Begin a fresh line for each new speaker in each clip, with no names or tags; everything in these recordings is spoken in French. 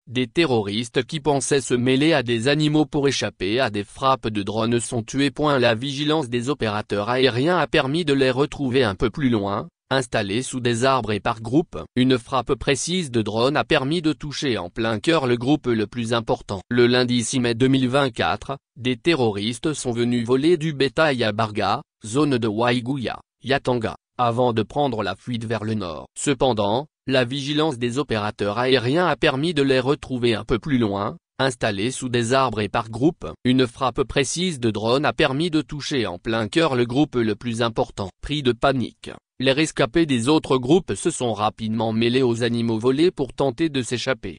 Des terroristes qui pensaient se mêler à des animaux pour échapper à des frappes de drones sont tués. La vigilance des opérateurs aériens a permis de les retrouver un peu plus loin, installés sous des arbres et par groupe. Une frappe précise de drone a permis de toucher en plein cœur le groupe le plus important. Le lundi 6 mai 2024, des terroristes sont venus voler du bétail à Barga, zone de Waiguya, Yatanga, avant de prendre la fuite vers le nord. Cependant, la vigilance des opérateurs aériens a permis de les retrouver un peu plus loin, installés sous des arbres et par groupe. Une frappe précise de drone a permis de toucher en plein cœur le groupe le plus important. Pris de panique, les rescapés des autres groupes se sont rapidement mêlés aux animaux volés pour tenter de s'échapper.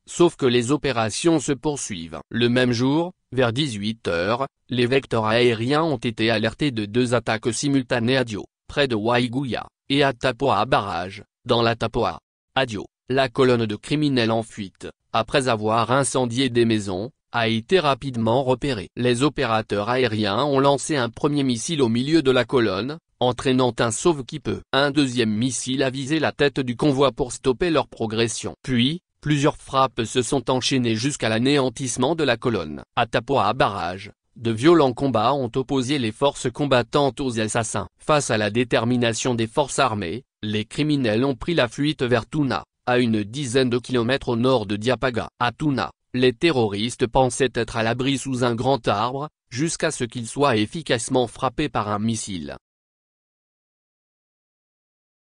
Sauf que les opérations se poursuivent. Le même jour, vers 18 h, les vecteurs aériens ont été alertés de 2 attaques simultanées à Dio, près de Waiguya, et à Tapoa Barrage, dans la Tapoa. À Dio, la colonne de criminels en fuite, après avoir incendié des maisons, a été rapidement repérée. Les opérateurs aériens ont lancé un premier missile au milieu de la colonne, entraînant un sauve-qui-peut. Un deuxième missile a visé la tête du convoi pour stopper leur progression. Puis, plusieurs frappes se sont enchaînées jusqu'à l'anéantissement de la colonne. À Tapoa Barrage, de violents combats ont opposé les forces combattantes aux assassins. Face à la détermination des forces armées, les criminels ont pris la fuite vers Tuna, à une dizaine de kilomètres au nord de Diapaga. À Tuna, les terroristes pensaient être à l'abri sous un grand arbre, jusqu'à ce qu'ils soient efficacement frappés par un missile.